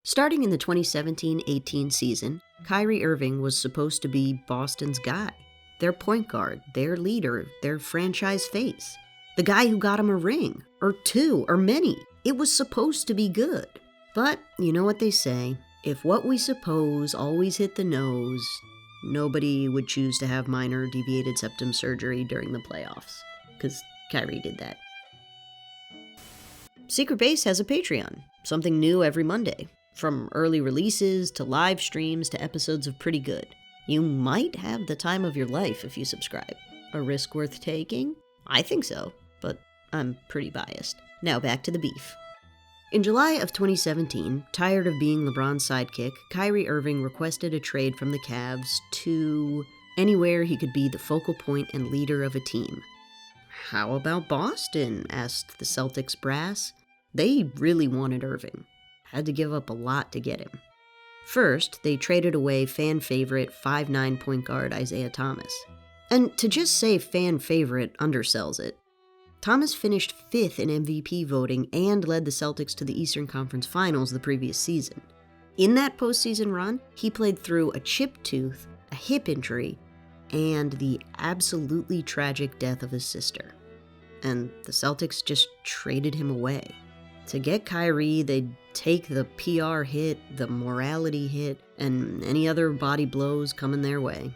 Starting in the 2017-18 season, Kyrie Irving was supposed to be Boston's guy, their point guard, their leader, their franchise face, the guy who got him a ring, or two, or many. It was supposed to be good. But you know what they say, if what we suppose always hit the nose, nobody would choose to have minor deviated septum surgery during the playoffs, because Kyrie did that. Secret Base has a Patreon, something new every Monday. From early releases, to live streams, to episodes of Pretty Good. You might have the time of your life if you subscribe. A risk worth taking? I think so, but I'm pretty biased. Now back to the beef. In July of 2017, tired of being LeBron's sidekick, Kyrie Irving requested a trade from the Cavs to anywhere he could be the focal point and leader of a team. How about Boston? Asked the Celtics brass. They really wanted Irving. Had to give up a lot to get him. First, they traded away fan favorite 5'9" point guard Isaiah Thomas. And to just say fan favorite undersells it. Thomas finished 5th in MVP voting and led the Celtics to the Eastern Conference Finals the previous season. In that postseason run, he played through a chipped tooth, a hip injury, and the absolutely tragic death of his sister. And the Celtics just traded him away. To get Kyrie, they'd take the PR hit, the morality hit, and any other body blows coming their way.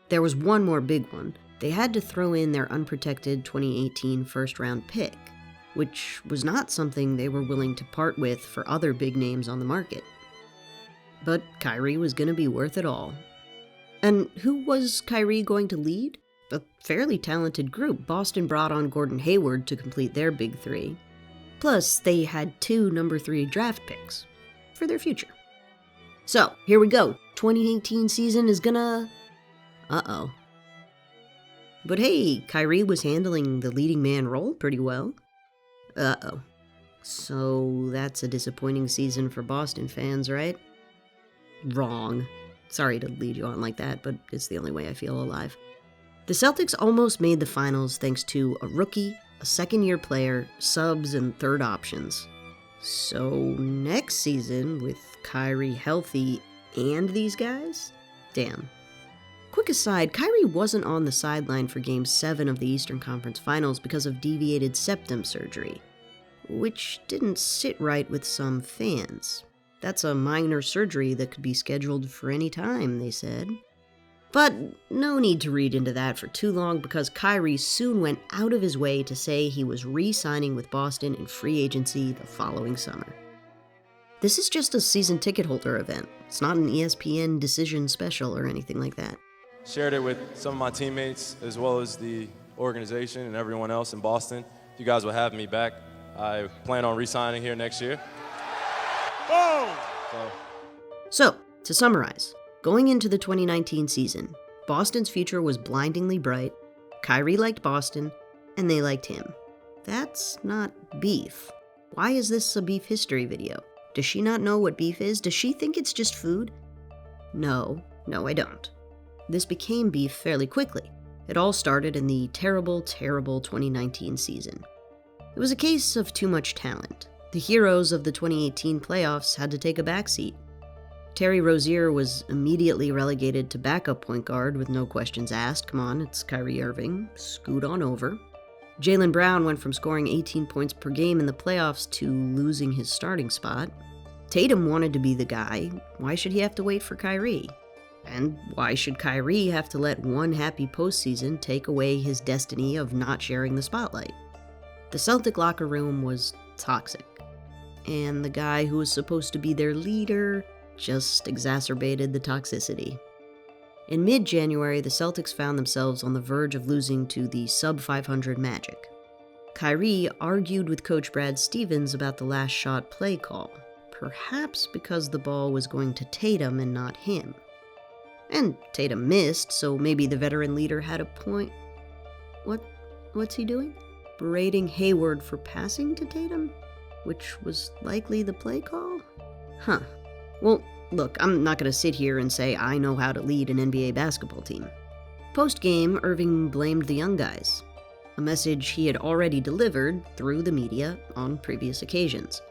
There was one more big one. They had to throw in their unprotected 2018 first-round pick, which was not something they were willing to part with for other big names on the market. But Kyrie was going to be worth it all. And who was Kyrie going to lead? A fairly talented group. Boston brought on Gordon Hayward to complete their big three. Plus, they had 2 number 3 draft picks for their future. So, here we go. 2018 season is gonna... Uh-oh. But hey, Kyrie was handling the leading man role pretty well. Uh-oh. So, that's a disappointing season for Boston fans, right? Wrong. Sorry to lead you on like that, but it's the only way I feel alive. The Celtics almost made the finals thanks to a rookie, a second-year player, subs, and third options. So next season, with Kyrie healthy and these guys? Damn. Quick aside, Kyrie wasn't on the sideline for Game 7 of the Eastern Conference Finals because of deviated septum surgery, which didn't sit right with some fans. That's a minor surgery that could be scheduled for any time, they said. But no need to read into that for too long because Kyrie soon went out of his way to say he was re-signing with Boston in free agency the following summer. This is just a season ticket holder event. It's not an ESPN decision special or anything like that. Shared it with some of my teammates as well as the organization and everyone else in Boston. If you guys will have me back, I plan on re-signing here next year. Boom! So, to summarize, going into the 2019 season, Boston's future was blindingly bright, Kyrie liked Boston, and they liked him. That's not beef. Why is this a beef history video? Does she not know what beef is? Does she think it's just food? No, I don't. This became beef fairly quickly. It all started in the terrible 2019 season. It was a case of too much talent. The heroes of the 2018 playoffs had to take a backseat. Terry Rozier was immediately relegated to backup point guard with no questions asked. Come on, it's Kyrie Irving. Scoot on over. Jaylen Brown went from scoring 18 points per game in the playoffs to losing his starting spot. Tatum wanted to be the guy. Why should he have to wait for Kyrie? And why should Kyrie have to let one happy postseason take away his destiny of not sharing the spotlight? The Celtic locker room was toxic. And the guy who was supposed to be their leader just exacerbated the toxicity. In mid-January, the Celtics found themselves on the verge of losing to the sub-500 Magic. Kyrie argued with coach Brad Stevens about the last shot play call, perhaps because the ball was going to Tatum and not him. And Tatum missed, so maybe the veteran leader had a point. What's he doing? Berating Hayward for passing to Tatum? Which was likely the play call? Huh. Well, look, I'm not going to sit here and say I know how to lead an NBA basketball team. Post-game, Irving blamed the young guys, a message he had already delivered through the media on previous occasions.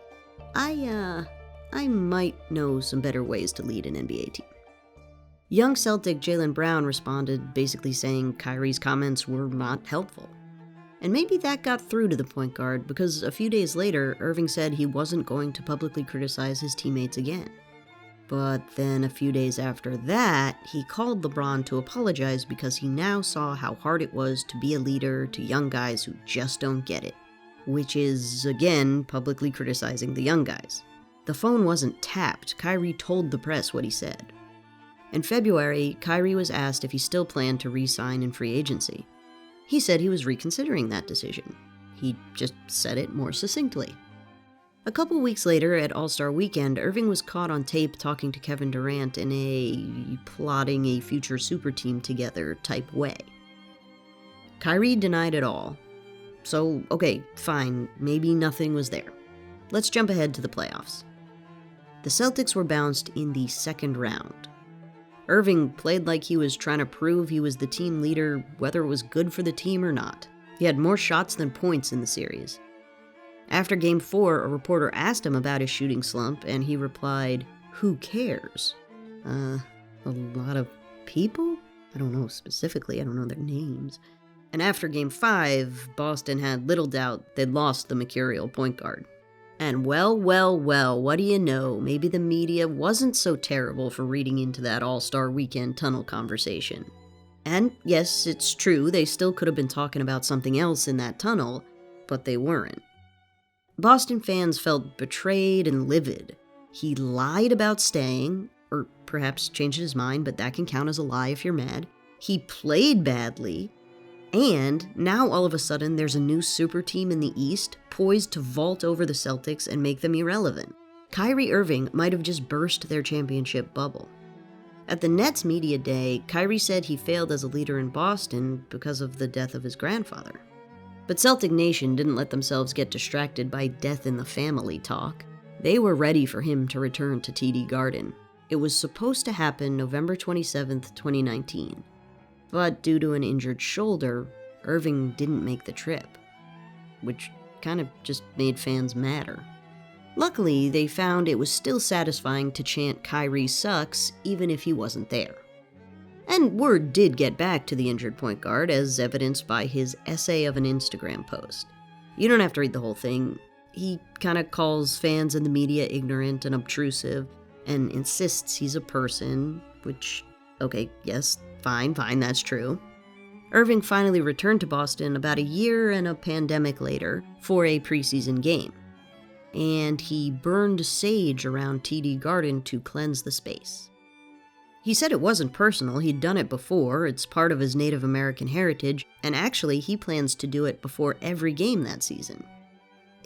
I I might know some better ways to lead an NBA team. Young Celtic Jaylen Brown responded, basically saying Kyrie's comments were not helpful. And maybe that got through to the point guard, because a few days later, Irving said he wasn't going to publicly criticize his teammates again. But then a few days after that, he called LeBron to apologize because he now saw how hard it was to be a leader to young guys who just don't get it. Which is, again, publicly criticizing the young guys. The phone wasn't tapped. Kyrie told the press what he said. In February, Kyrie was asked if he still planned to re-sign in free agency. He said he was reconsidering that decision. He just said it more succinctly. A couple weeks later, at All-Star Weekend, Irving was caught on tape talking to Kevin Durant in a plotting a future super team together type way. Kyrie denied it all. So, okay, fine, maybe nothing was there. Let's jump ahead to the playoffs. The Celtics were bounced in the second round. Irving played like he was trying to prove he was the team leader, whether it was good for the team or not. He had more shots than points in the series. After Game 4, a reporter asked him about his shooting slump, and he replied, "Who cares? A lot of people? I don't know specifically, I don't know their names." And after Game 5, Boston had little doubt they'd lost the mercurial point guard. And well, what do you know, maybe the media wasn't so terrible for reading into that All-Star Weekend tunnel conversation. And yes, it's true, they still could have been talking about something else in that tunnel, but they weren't. Boston fans felt betrayed and livid. He lied about staying, or perhaps changed his mind, but that can count as a lie if you're mad. He played badly. And now all of a sudden there's a new super team in the East poised to vault over the Celtics and make them irrelevant. Kyrie Irving might have just burst their championship bubble. At the Nets media day, Kyrie said he failed as a leader in Boston because of the death of his grandfather. But Celtic Nation didn't let themselves get distracted by death in the family talk. They were ready for him to return to TD Garden. It was supposed to happen November 27th, 2019. But due to an injured shoulder, Irving didn't make the trip, which kind of just made fans madder. Luckily, they found it was still satisfying to chant "Kyrie sucks" even if he wasn't there. And word did get back to the injured point guard, as evidenced by his essay of an Instagram post. You don't have to read the whole thing. He kind of calls fans and the media ignorant and obtrusive, and insists he's a person, which, okay, yes, Fine, that's true. Irving finally returned to Boston about a year and a pandemic later for a preseason game. And he burned sage around TD Garden to cleanse the space. He said it wasn't personal, he'd done it before, it's part of his Native American heritage, and actually he plans to do it before every game that season.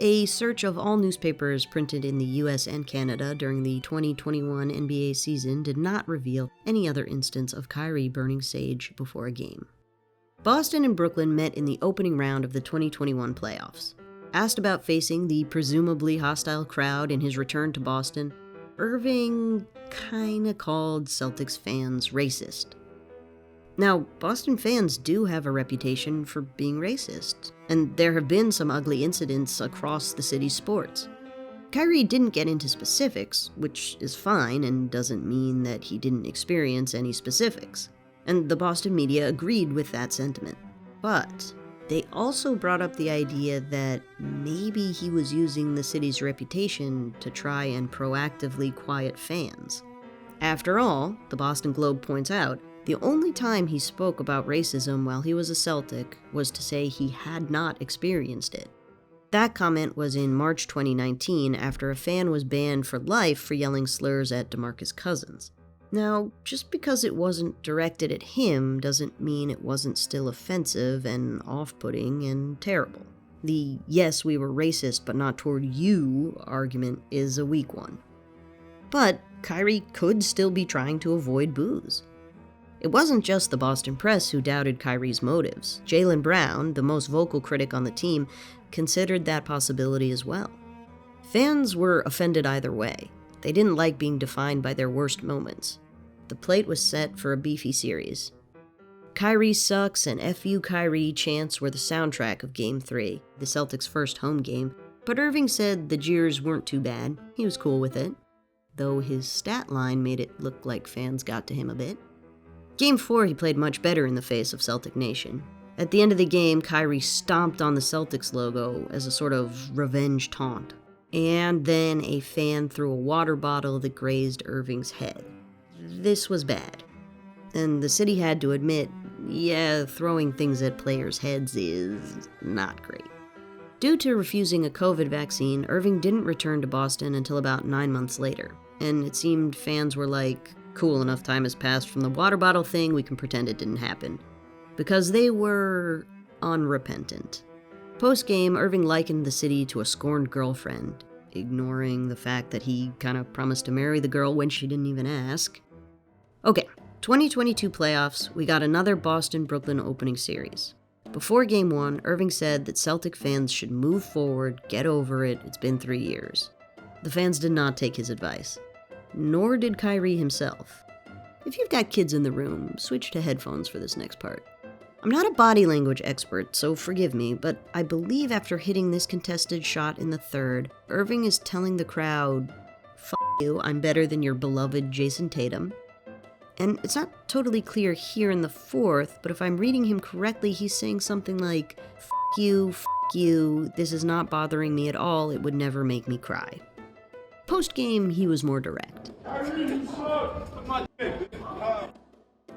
A search of all newspapers printed in the US and Canada during the 2021 NBA season did not reveal any other instance of Kyrie burning sage before a game. Boston and Brooklyn met in the opening round of the 2021 playoffs. Asked about facing the presumably hostile crowd in his return to Boston, Irving kinda called Celtics fans racist. Now, Boston fans do have a reputation for being racist, and there have been some ugly incidents across the city's sports. Kyrie didn't get into specifics, which is fine and doesn't mean that he didn't experience any specifics, and the Boston media agreed with that sentiment. But they also brought up the idea that maybe he was using the city's reputation to try and proactively quiet fans. After all, the Boston Globe points out, the only time he spoke about racism while he was a Celtic was to say he had not experienced it. That comment was in March 2019 after a fan was banned for life for yelling slurs at DeMarcus Cousins. Now, just because it wasn't directed at him doesn't mean it wasn't still offensive and off-putting and terrible. The "yes, we were racist, but not toward you" argument is a weak one. But Kyrie could still be trying to avoid boos. It wasn't just the Boston press who doubted Kyrie's motives. Jaylen Brown, the most vocal critic on the team, considered that possibility as well. Fans were offended either way. They didn't like being defined by their worst moments. The plate was set for a beefy series. "Kyrie sucks" and "F you Kyrie" chants were the soundtrack of Game 3, the Celtics' first home game, but Irving said the jeers weren't too bad. He was cool with it. though his stat line made it look like fans got to him a bit. Game 4, he played much better in the face of Celtic Nation. At the end of the game, Kyrie stomped on the Celtics logo as a sort of revenge taunt. And then a fan threw a water bottle that grazed Irving's head. This was bad. And the city had to admit, yeah, throwing things at players' heads is not great. Due to refusing a COVID vaccine, Irving didn't return to Boston until about 9 months later. And it seemed fans were like, cool, enough time has passed from the water bottle thing, we can pretend it didn't happen. Because they were unrepentant. Post-game, Irving likened the city to a scorned girlfriend, ignoring the fact that he kind of promised to marry the girl when she didn't even ask. Okay, 2022 playoffs, we got another Boston-Brooklyn opening series. Before Game 1, Irving said that Celtic fans should move forward, get over it, it's been 3 years. The fans did not take his advice. Nor did Kyrie himself. If you've got kids in the room, switch to headphones for this next part. I'm not a body language expert, so forgive me, but I believe after hitting this contested shot in the third, Irving is telling the crowd, "F you, I'm better than your beloved Jayson Tatum." And it's not totally clear here in the fourth, but if I'm reading him correctly, he's saying something like, "F you, this is not bothering me at all, it would never make me cry." Post-game, he was more direct.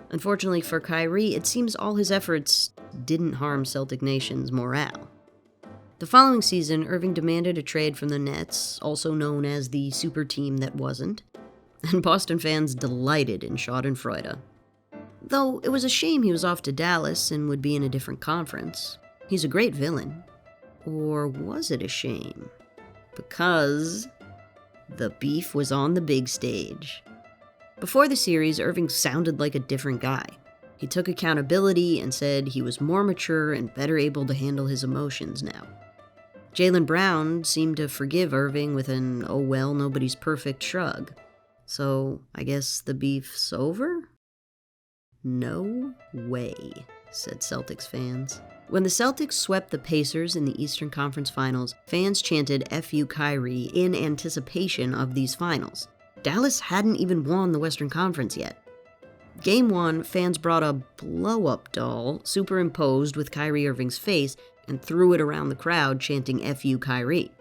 Unfortunately for Kyrie, it seems all his efforts didn't harm Celtic Nation's morale. The following season, Irving demanded a trade from the Nets, also known as the super team that wasn't, and Boston fans delighted in Schadenfreude. Though it was a shame he was off to Dallas and would be in a different conference. He's a great villain. Or was it a shame? Because the beef was on the big stage. Before the series, Irving sounded like a different guy. He took accountability and said he was more mature and better able to handle his emotions now. Jaylen Brown seemed to forgive Irving with an "oh well, nobody's perfect" shrug. So, I guess the beef's over? No way, said Celtics fans. When the Celtics swept the Pacers in the Eastern Conference Finals, fans chanted "F you Kyrie" in anticipation of these finals. Dallas hadn't even won the Western Conference yet. Game 1, fans brought a blow-up doll superimposed with Kyrie Irving's face and threw it around the crowd chanting "F you Kyrie."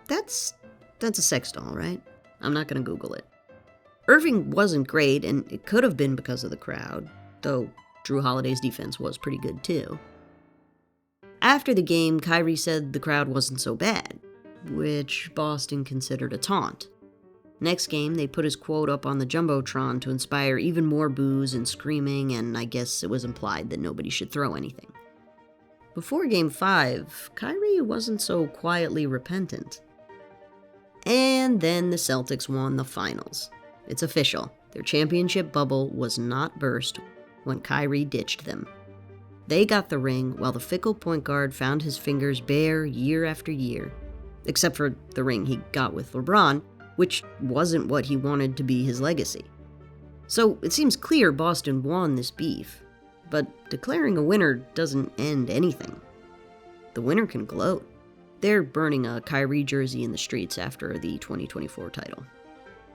That's a sex doll, right? I'm not gonna Google it. Irving wasn't great, and it could have been because of the crowd, though Jrue Holiday's defense was pretty good too. After the game, Kyrie said the crowd wasn't so bad, which Boston considered a taunt. Next game, they put his quote up on the Jumbotron to inspire even more boos and screaming, and I guess it was implied that nobody should throw anything. Before Game 5, Kyrie wasn't so quietly repentant. And then the Celtics won the finals. It's official. Their championship bubble was not burst when Kyrie ditched them. They got the ring while the fickle point guard found his fingers bare year after year, except for the ring he got with LeBron, which wasn't what he wanted to be his legacy. So it seems clear Boston won this beef, but declaring a winner doesn't end anything. The winner can gloat. They're burning a Kyrie jersey in the streets after the 2024 title.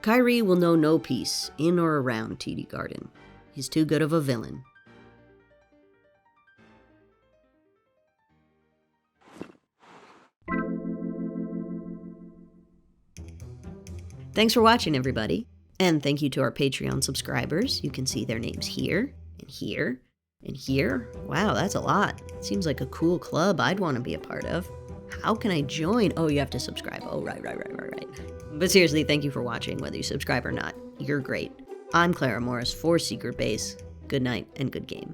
Kyrie will know no peace in or around TD Garden. He's too good of a villain. Thanks for watching, everybody. And thank you to our Patreon subscribers. You can see their names here, and here, and here. Wow, that's a lot. It seems like a cool club I'd want to be a part of. How can I join? Oh, you have to subscribe. Oh, right. But seriously, thank you for watching, whether you subscribe or not. You're great. I'm Clara Morris for Secret Base. Good night and good game.